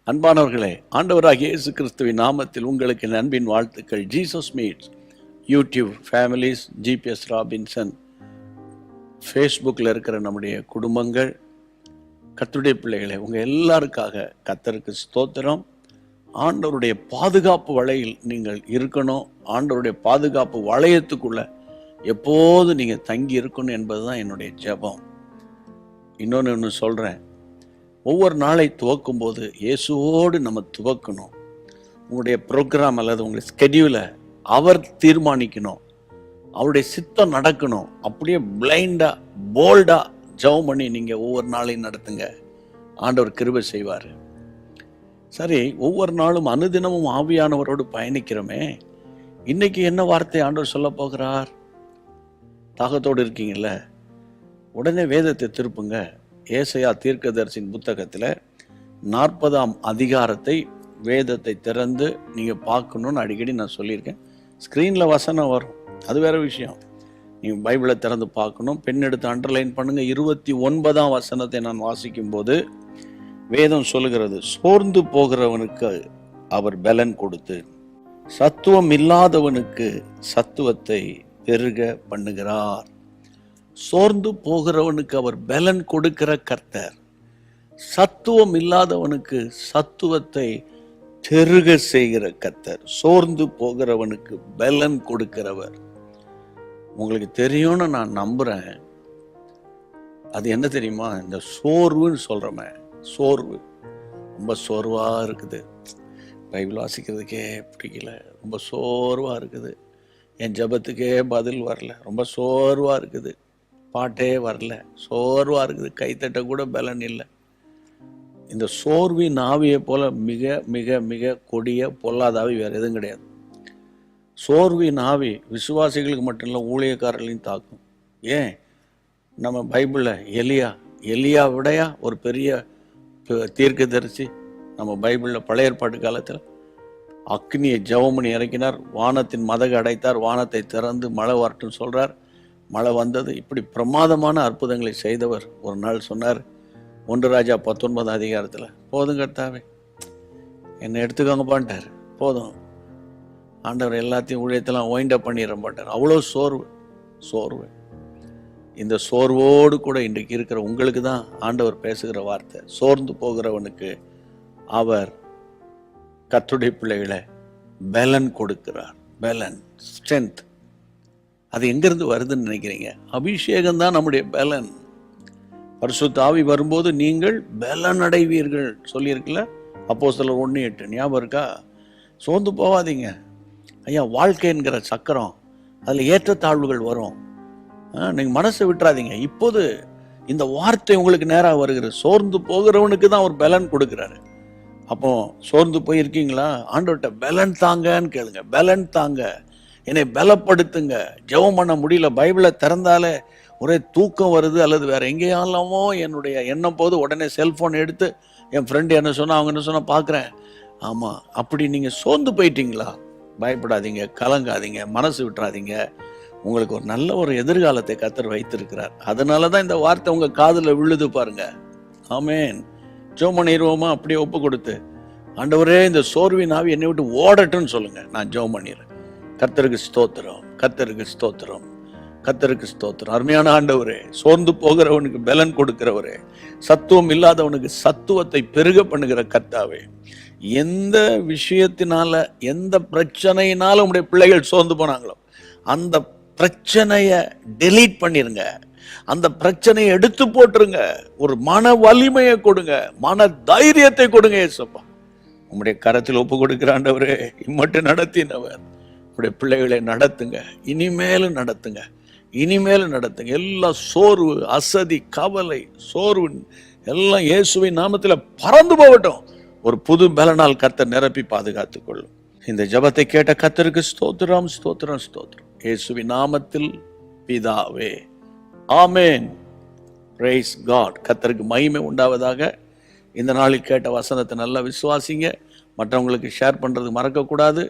அன்பானவர்களே, ஆண்டவராகிய இயேசு கிறிஸ்துவின் நாமத்தில் உங்களுக்கு என் அன்பின் வாழ்த்துக்கள். Jesus meets YouTube families, GPS Robinson, ஃபேஸ்புக்கில் இருக்கிற நம்முடைய குடும்பங்கள், கர்த்தருடைய பிள்ளைகளை, உங்கள் எல்லாருக்காக கர்த்தருக்கு ஸ்தோத்திரம். ஆண்டவருடைய பாதுகாப்பு வளையில் நீங்கள் இருக்கணும். ஆண்டவருடைய பாதுகாப்பு வளையத்துக்குள்ள எப்போது நீங்கள் தங்கி இருக்கணும் என்பது தான் என்னுடைய ஜெபம். இன்னொன்று சொல்கிறேன், ஒவ்வொரு நாளை துவக்கும் போது இயேசுவோடு நம்ம துவக்கணும். உங்களுடைய ப்ரோக்ராம் அல்லது உங்களுடைய ஸ்கெடியூலை அவர் தீர்மானிக்கணும். அவருடைய சித்தம் நடக்கணும். அப்படியே பிளைண்டாக போல்டாக ஜெபம் பண்ணி நீங்கள் ஒவ்வொரு நாளையும் நடத்துங்க. ஆண்டவர் கிருபை செய்வார். சரி, ஒவ்வொரு நாளும் அனுதினமும் ஆவியானவரோடு பயணிக்கிறோமே, இன்னைக்கு என்ன வார்த்தை ஆண்டவர் சொல்ல போகிறார்? தாகத்தோடு இருக்கீங்கல்ல, உடனே வேதத்தை திருப்புங்க. ஏசாயா தீர்க்கதரிசியின் புத்தகத்தில் 40ஆம் அதிகாரத்தை வேதத்தை திறந்து நீங்கள் பார்க்கணுன்னு அடிக்கடி நான் சொல்லியிருக்கேன். ஸ்க்ரீனில் வசனம் வரும், அது வேறு விஷயம். நீங்கள் பைபிளை திறந்து பார்க்கணும். பெண் எடுத்து அண்டர்லைன் பண்ணுங்கள். 29ஆம் வசனத்தை நான் வாசிக்கும்போது வேதம் சொல்லுகிறது, சோர்ந்து போகிறவனுக்கு அவர் பலன் கொடுத்து சத்துவம் இல்லாதவனுக்கு சத்துவத்தை பெருக பண்ணுகிறார். சோர்ந்து போகிறவனுக்கு அவர் பலன் கொடுக்கிற கர்த்தர். சத்துவம் இல்லாதவனுக்கு சத்துவத்தை பெருக செய்கிற கர்த்தர். சோர்ந்து போகிறவனுக்கு பலன் கொடுக்கிறவர். உங்களுக்கு தெரியும்னு நான் நம்புறேன். அது என்ன தெரியுமா? இந்த சோர்வுன்னு சொல்றோமே, சோர்வு. ரொம்ப சோர்வா இருக்குது, பைபிள் வாசிக்கிறதுக்கே பிடிக்கல, ரொம்ப சோர்வா இருக்குது, என் ஜெபத்துக்கே பதில் வரல, ரொம்ப சோர்வா இருக்குது, பாட்டே வரல, சோர்வா இருக்குது, கைத்தட்ட கூட பலன் இல்லை. இந்த சோர்வின் ஆவியை போல மிக மிக மிக கொடிய பொல்லாதாவி வேறு எதுவும் கிடையாது. சோர்வின் ஆவி விசுவாசிகளுக்கு மட்டும் இல்லை, ஊழியக்காரர்களையும் தாக்கும். ஏன், நம்ம பைபிளில் எலியா விடையா ஒரு பெரிய தீர்க்கதரிசி நம்ம பைபிளில் பழைய ஏற்பாட்டு காலத்தில் அக்னியை ஜெபம் பண்ணி இறக்கினார், வானத்தின் மதகு அடைத்தார், வானத்தை திறந்து மழை வரட்டுன்னு சொல்கிறார், மழை வந்தது. இப்படி பிரமாதமான அற்புதங்களை செய்தவர் ஒரு நாள் சொன்னார் 1 ராஜா 19 அதிகாரத்தில், போதும் கர்த்தாவே என்னை எடுத்துக்கோங்கப்பான்ட்டார். போதும், ஆண்டவர் எல்லாத்தையும் ஊழியத்தெல்லாம் ஒயிண்டப் பண்ணிட மாட்டார். அவ்வளோ சோர்வு. இந்த சோர்வோடு கூட இன்றைக்கு இருக்கிற உங்களுக்கு தான் ஆண்டவர் பேசுகிற வார்த்தை. சோர்ந்து போகிறவனுக்கு அவர், கர்த்தருடைய பிள்ளைகளை, பலன் கொடுக்கிறார். பலன், ஸ்ட்ரென்த். அது எங்கிருந்து வருதுன்னு நினைக்கிறீங்க? அபிஷேகம் தான் நம்முடைய பலன். பரிசுத்த ஆவி வரும்போது நீங்கள் பலன் அடைவீர்கள் சொல்லியிருக்குல்ல, அப்போஸ்தலர் 1:8 ஞாபகம் இருக்கா? சோர்ந்து போகாதீங்க ஐயா. வாழ்க்கை என்கிற சக்கரம், அதில் ஏற்றத்தாழ்வுகள் வரும். நீங்கள் மனசை விட்டுறாதீங்க. இப்போது இந்த வார்த்தை உங்களுக்கு நேராக வருகிறது. சோர்ந்து போகிறவனுக்கு தான் அவர் பலன் கொடுக்குறாரு. அப்போ சோர்ந்து போயிருக்கீங்களா? ஆண்டவர்கிட்ட பலன் தாங்கன்னு கேளுங்க. பலன் தாங்க, என்னை பலப்படுத்துங்க. ஜெபம் பண்ண முடியல, பைபிளை திறந்தாலே ஒரே தூக்கம் வருது, அல்லது வேற எங்கேயாலாமோ என்னுடைய எண்ணம் போது உடனே செல்ஃபோன் எடுத்து என் ஃப்ரெண்டு என்ன சொன்னால், அவங்க என்ன சொன்னால் பார்க்குறேன். ஆமாம், அப்படி நீங்கள் சோர்ந்து போயிட்டீங்களா? பயப்படாதீங்க, கலங்காதீங்க, மனசு விட்டுறாதீங்க. உங்களுக்கு ஒரு நல்ல ஒரு எதிர்காலத்தை கர்த்தர் வைத்திருக்கிறார். அதனால தான் இந்த வார்த்தை உங்கள் காதில் விழுது பாருங்க. ஆமேன். ஜெபம் பண்ணிடுவோமா? அப்படியே ஒப்பு கொடுத்து, ஆண்டவரே இந்த சோர்வின் ஆவி என்னை விட்டு ஓடட்டுன்னு சொல்லுங்க. நான் ஜெபம் பண்ணிடுறேன். கர்த்தருக்கு ஸ்தோத்திரம், கர்த்தருக்கு ஸ்தோத்திரம், கர்த்தருக்கு ஸ்தோத்திரம். அருமையான ஆண்டவரே, சோர்ந்து போகிறவனுக்கு பலன் கொடுக்கிறவரே, சத்துவம் இல்லாதவனுக்கு சத்துவத்தை பெருக பண்ணுகிற கர்த்தாவே, எந்த விஷயத்தினால, எந்த பிரச்சனையினால உங்களுடைய பிள்ளைகள் சோர்ந்து போனாங்களோ அந்த பிரச்சனையை டெலீட் பண்ணிருங்க. அந்த பிரச்சனையை எடுத்து போட்டுருங்க. ஒரு மன வலிமையை கொடுங்க, மன தைரியத்தை கொடுங்க. ஏசப்பா, உங்களுடைய கரத்தில் ஒப்பு கொடுக்கிற ஆண்டவரே, இம்மட்டும் நடத்தினவர் உங்களுடைய பிள்ளைகளை நடத்துங்க. இனிமேலும் நடத்துங்க, இனிமேலும் நடத்துங்க. எல்லா சோர்வு, அசதி, கவலை, சோர்வு எல்லாம் இயேசுவின் நாமத்தில் பறந்து போகட்டும். ஒரு புது பலனால் கர்த்தர் நிரப்பி பாதுகாத்துக் கொள்ளும். இந்த ஜெபத்தை கேட்ட கர்த்தருக்கு ஸ்தோத்திரம், ஸ்தோத்திரம், ஸ்தோத்திரம். இயேசுவின் நாமத்தில் பிதாவே, ஆமேன். Price God. கர்த்தருக்கு மகிமை உண்டாவதாக. இந்த நாளில் கேட்ட வசனத்தை நல்லா விசுவாசிங்க. மற்றவங்களுக்கு ஷேர் பண்ணுறது மறக்கக்கூடாது.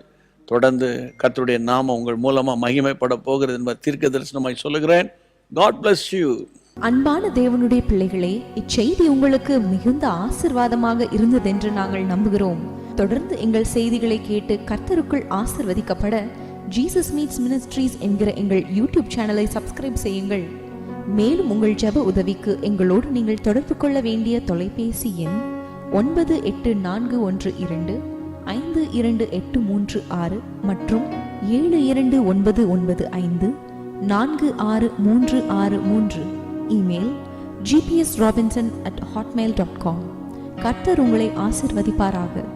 தொடர்ந்து கர்த்தருடைய நாமம் உங்கள் மூலமாக மகிமைப்பட போகிறது என்பதை தீர்க்க தரிசனமாய் சொல்லுகிறேன். God bless you. அன்பான தேவனுடைய பிள்ளைகளே, இச்செய்தி உங்களுக்கு மிகுந்த ஆசிர்வாதமாக இருந்ததென்று நாங்கள் நம்புகிறோம். தொடர்ந்து எங்கள் செய்திகளை கேட்டு கர்த்தருக்குள் ஆசிர்வதிக்கப்பட ஜீசஸ் மீட்ஸ் மினிஸ்ட்ரீஸ் என்கிற எங்கள் யூடியூப் சேனலை சப்ஸ்கிரைப் செய்யுங்கள். மேலும் உங்கள் ஜெப உதவிக்கு எங்களோடு நீங்கள் தொடர்பு கொள்ள வேண்டிய தொலைபேசி எண் 9842252836 மற்றும் 7299546363. Email gpsrobinson@hotmail.com. கர்த்தர் உங்களை ஆசிர்வதிப்பாராக.